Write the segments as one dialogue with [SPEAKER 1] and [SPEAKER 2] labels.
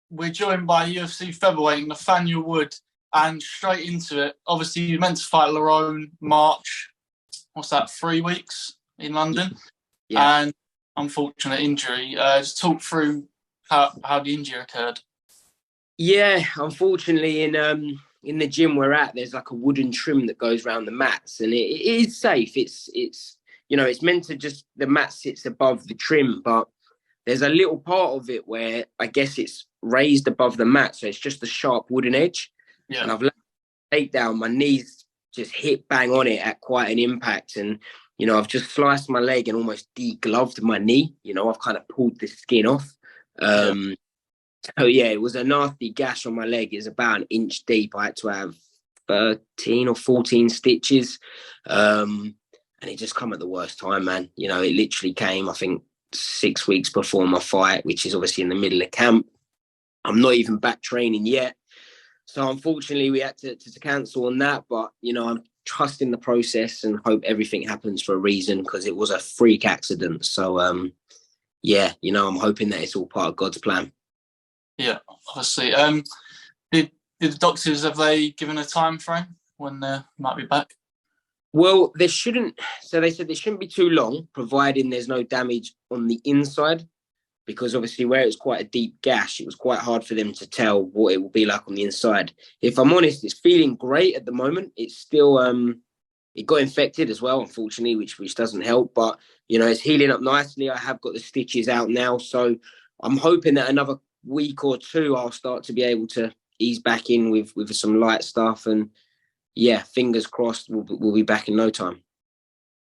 [SPEAKER 1] we're joined by UFC Featherweight Nathaniel Wood, and straight into it. Obviously, you meant to fight Lerone March. What's that? 3 weeks in London, and unfortunate injury. Just talk through how the injury occurred.
[SPEAKER 2] Yeah, unfortunately, in the gym we're at, there's like a wooden trim that goes around the mats, and it is safe. It's it's meant to just, the mat sits above the trim, but there's a little part of it where I guess it's raised above the mat, so it's just a sharp wooden edge. Yeah. And I've laid down, my knees just hit bang on it at quite an impact, and I've just sliced my leg and almost degloved my knee. I've kind of pulled the skin off. So yeah, it was a nasty gash on my leg. It's about an inch deep. I had to have 13 or 14 stitches. And it just come at the worst time, man. It literally came, I think, 6 weeks before my fight, which is obviously in the middle of camp. I'm not even back training yet. So unfortunately, we had to cancel on that. But, I'm trusting the process and hope everything happens for a reason, because it was a freak accident. So, I'm hoping that it's all part of God's plan.
[SPEAKER 1] Yeah, obviously. Did the doctors, have they given a time frame when they might be back?
[SPEAKER 2] Well, they said there shouldn't be too long, providing there's no damage on the inside, because obviously where it's quite a deep gash, it was quite hard for them to tell what it will be like on the inside. If I'm honest, it's feeling great at the moment. It's still, it got infected as well, unfortunately, which doesn't help, but, it's healing up nicely. I have got the stitches out now, so I'm hoping that another week or two I'll start to be able to ease back in with some light stuff, and yeah, fingers crossed we'll be back in no time.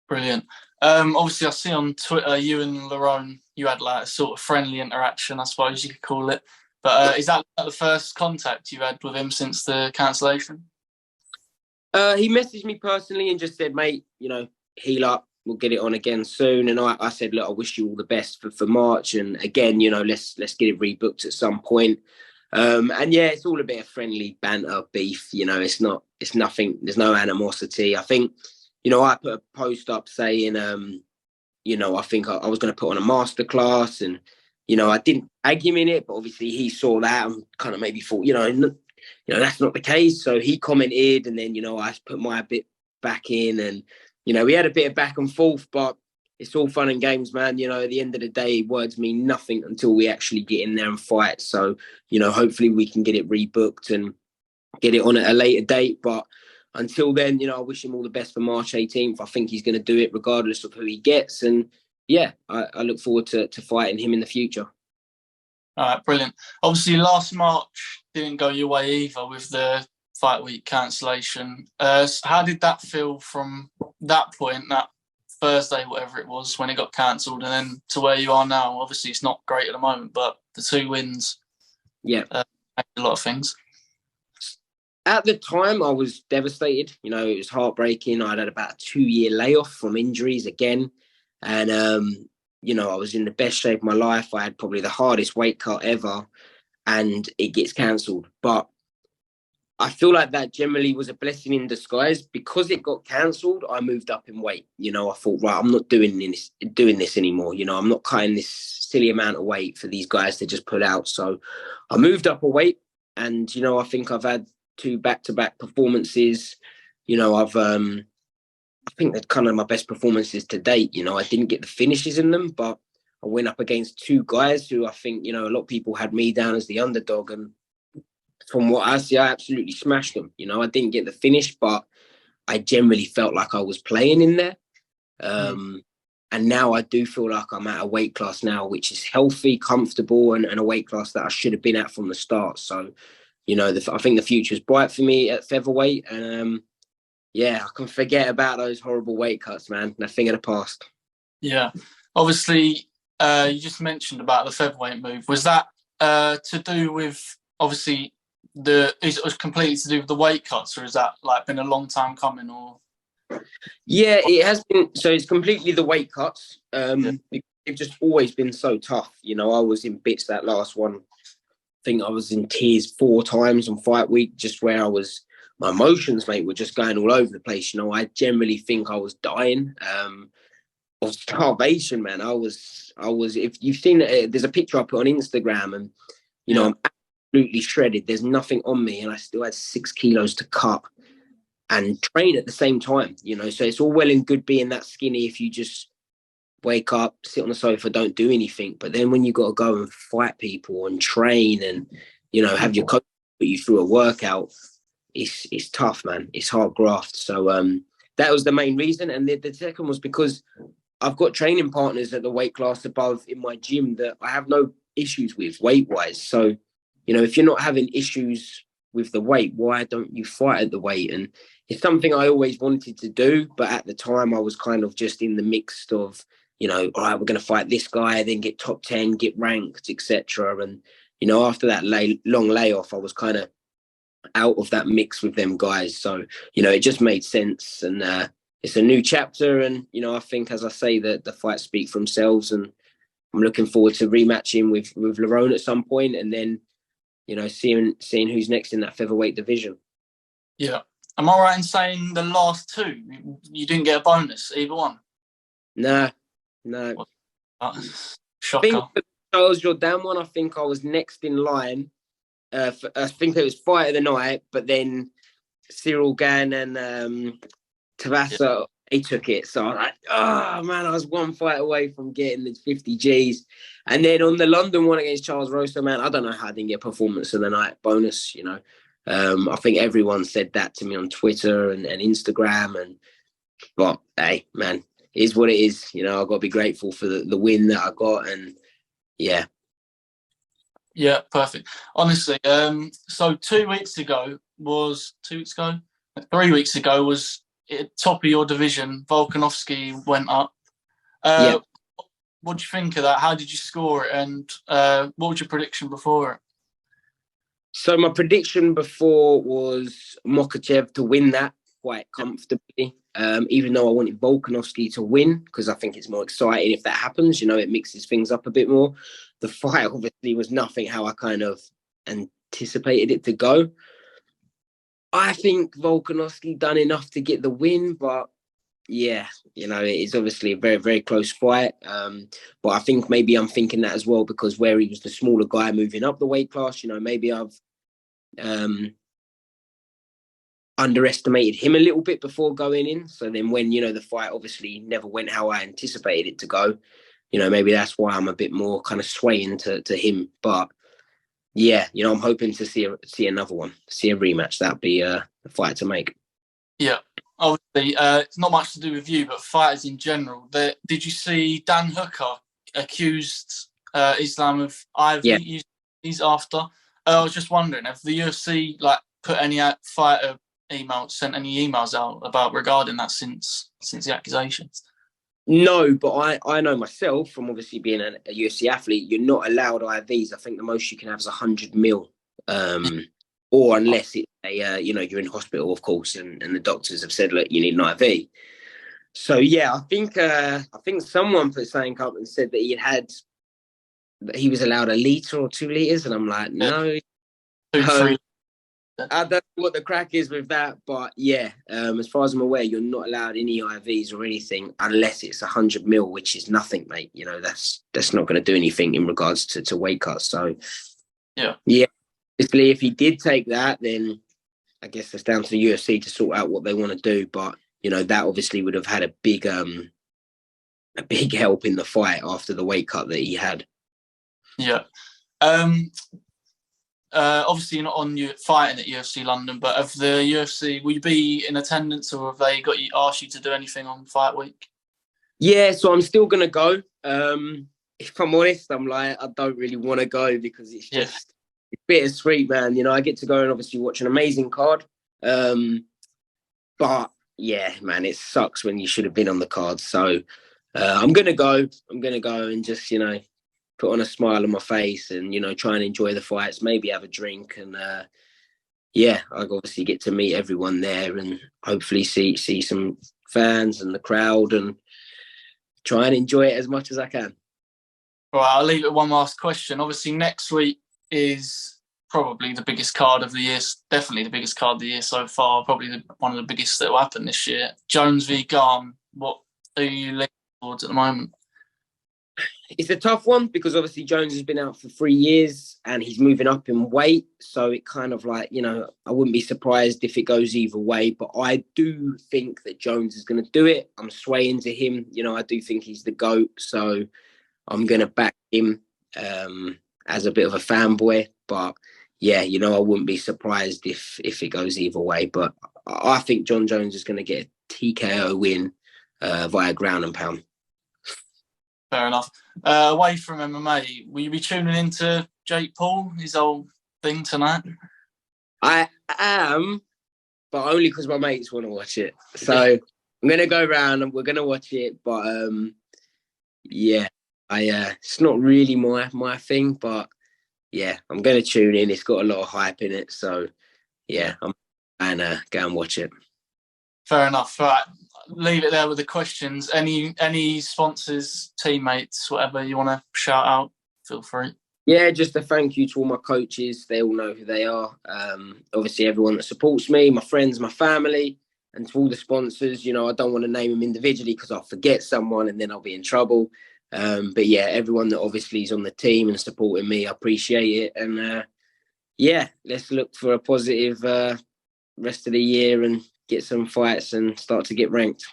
[SPEAKER 1] Brilliant. Obviously I see on Twitter you and Lerone, you had like a sort of friendly interaction, I suppose you could call it, but is that the first contact you had with him since the cancellation?
[SPEAKER 2] He messaged me personally and just said, mate, heal up, we'll get it on again soon. And I said, look, I wish you all the best for March. And again, let's get it rebooked at some point. And yeah, it's all a bit of friendly banter, beef. It's nothing. There's no animosity. I think, I put a post up saying, I think I was going to put on a masterclass, and, I didn't tag him in it, but obviously he saw that and kind of maybe thought, that's not the case. So he commented, and then, I put my bit back in, and, we had a bit of back and forth, but it's all fun and games, man. At the end of the day, words mean nothing until we actually get in there and fight. So, hopefully we can get it rebooked and get it on at a later date. But until then, I wish him all the best for March 18th. I think he's going to do it regardless of who he gets. And yeah, I look forward to fighting him in the future.
[SPEAKER 1] All right, brilliant. Obviously, last March didn't go your way either with the fight week cancellation. How did that feel from that point, that Thursday, whatever it was, when it got cancelled, and then to where you are now? Obviously, it's not great at the moment, but the 2 wins, made a lot of things.
[SPEAKER 2] At the time, I was devastated. It was heartbreaking. I'd had about a 2-year layoff from injuries again, and I was in the best shape of my life. I had probably the hardest weight cut ever, and it gets cancelled. But I feel like that generally was a blessing in disguise. Because it got cancelled, I moved up in weight. I thought, right, I'm not doing this anymore. I'm not cutting this silly amount of weight for these guys to just put out. So I moved up a weight, and, I think I've had 2 back-to-back performances. I think they're kind of my best performances to date. I didn't get the finishes in them, but I went up against 2 guys who I think, a lot of people had me down as the underdog, and from what I see, I absolutely smashed them. I didn't get the finish, but I generally felt like I was playing in there. And now I do feel like I'm at a weight class now, which is healthy, comfortable, and a weight class that I should have been at from the start. So, I think the future is bright for me at featherweight. And I can forget about those horrible weight cuts, man. They're a thing of the past. Yeah.
[SPEAKER 1] Obviously, you just mentioned about the featherweight move. Was that to do with, obviously, it was completely to do with the weight cuts, or has that been a long time coming? Or
[SPEAKER 2] yeah, it has been. So it's completely the weight cuts. They've just always been so tough. I was in bits that last one. I think I was in tears 4 times on fight week, just where my emotions, mate, were just going all over the place. I generally think I was dying of starvation, man. I was. If you've seen it, there's a picture I put on Instagram, and I'm absolutely shredded. There's nothing on me, and I still had 6 kilos to cut and train at the same time, you know. So it's all well and good being that skinny if you just wake up, sit on the sofa, don't do anything. But then when you got to go and fight people and train and, you know, have your coach put you through a workout, it's tough, man. It's hard graft. So that was the main reason. And the second was because I've got training partners at the weight class above in my gym that I have no issues with weight-wise. So, you know, if you're not having issues with the weight, why don't you fight at the weight? And it's something I always wanted to do, but at the time I was kind of just in the mix of, you know, all right, we're going to fight this guy, then get top 10, get ranked, etc. And, you know, after that long layoff, I was kind of out of that mix with them guys. So, you know, it just made sense. And it's a new chapter. And, you know, I think, as I say, that the fights speak for themselves. And I'm looking forward to rematching with Lerone at some point, and then, you know, seeing who's next in that featherweight division.
[SPEAKER 1] Yeah. Am I right in saying the last two, you didn't get a bonus, either one?
[SPEAKER 2] No.
[SPEAKER 1] Shocker.
[SPEAKER 2] I think the Charles Jourdain one, I think I was next in line. I think it was fight of the night, but then Cyril Gane and Tabassa, they took it. So I was like, oh man, I was one fight away from getting the 50 Gs. And then on the London one against Charles Rosa, man, I don't know how I didn't get performance of the night bonus, you know. I think everyone said that to me on Twitter and Instagram. But hey, man, it is what it is. You know, I've got to be grateful for the win that I got. And yeah.
[SPEAKER 1] Yeah, perfect. Honestly, so 2 weeks ago was 3 weeks ago was top of your division. Volkanovski went up. What do you think of that? How did you score it? And what was your prediction before it?
[SPEAKER 2] So my prediction before was Makhachev to win that quite comfortably, even though I wanted Volkanovski to win because I think it's more exciting if that happens. You know, it mixes things up a bit more. The fight obviously was nothing how I kind of anticipated it to go. I think Volkanovski done enough to get the win, but yeah, you know, it is obviously a very, very close fight. But I think maybe I'm thinking that as well because where he was the smaller guy moving up the weight class, you know, maybe I've underestimated him a little bit before going in. So then when, you know, the fight obviously never went how I anticipated it to go, you know, maybe that's why I'm a bit more kind of swaying to him. But yeah, you know, I'm hoping to see another one, see a rematch. That'd be a fight to make.
[SPEAKER 1] Yeah. Obviously, it's not much to do with you, but fighters in general. Did you see Dan Hooker accused Islam of IV?
[SPEAKER 2] Yeah.
[SPEAKER 1] He's after. I was just wondering, have the UFC put any fighter sent any emails out about regarding that since the accusations?
[SPEAKER 2] No, but I know myself from obviously being a UFC athlete, you're not allowed IVs. I think the most you can have is 100 mil, or unless it's you know, you're in hospital, of course, and the doctors have said, look, you need an IV. So yeah, I think someone put something up and said that he was allowed 1 liter or 2 liters, and I'm like, no.
[SPEAKER 1] 2, 3.
[SPEAKER 2] I don't know what the crack is with that, but yeah, as far as I'm aware, you're not allowed any IVs or anything unless it's 100 mil, which is nothing, mate. You know, that's not going to do anything in regards to weight cuts. So yeah. Basically, if he did take that, then I guess it's down to the UFC to sort out what they want to do. But you know, that obviously would have had a big help in the fight after the weight cut that he had.
[SPEAKER 1] Yeah. Obviously, you're not on fighting at UFC London, but of the UFC, will you be in attendance, or have they asked you to do anything on fight week?
[SPEAKER 2] Yeah, so I'm still gonna go. If I'm honest, I'm like, I don't really want to go because it's just it's bittersweet, man. You know, I get to go and obviously watch an amazing card, but yeah, man, it sucks when you should have been on the card. So I'm gonna go. I'm gonna go and just, you know, put on a smile on my face and, you know, try and enjoy the fights, maybe have a drink. And yeah, I obviously get to meet everyone there and hopefully see some fans and the crowd and try and enjoy it as much as I can.
[SPEAKER 1] Right, I'll leave it with one last question. Obviously, next week is probably the biggest card of the year, definitely the biggest card of the year so far, probably one of the biggest that will happen this year. Jones v. Gane, what are you leaning towards at the moment?
[SPEAKER 2] It's a tough one because obviously Jones has been out for 3 years and he's moving up in weight. So it kind of like, I wouldn't be surprised if it goes either way. But I do think that Jones is going to do it. I'm swaying to him. I do think he's the GOAT. So I'm going to back him as a bit of a fanboy. But yeah, I wouldn't be surprised if it goes either way. But I think John Jones is going to get a TKO win via ground and pound.
[SPEAKER 1] Fair enough. Away from MMA, will you be tuning into Jake Paul, his old thing tonight?
[SPEAKER 2] I am, but only because my mates want to watch it. So I'm going to go around and we're going to watch it. But yeah, it's not really my thing. But yeah, I'm going to tune in. It's got a lot of hype in it. So yeah, I'm going to go and watch it.
[SPEAKER 1] Fair enough. Right. Leave it there with the questions. Any sponsors, teammates, whatever you want to shout out, feel free.
[SPEAKER 2] Yeah, just a thank you to all my coaches. They all know who they are. Obviously, everyone that supports me, my friends, my family, and to all the sponsors. I don't want to name them individually because I'll forget someone and then I'll be in trouble. But yeah, everyone that obviously is on the team and supporting me, I appreciate it. And yeah, let's look for a positive rest of the year and get some fights and start to get ranked.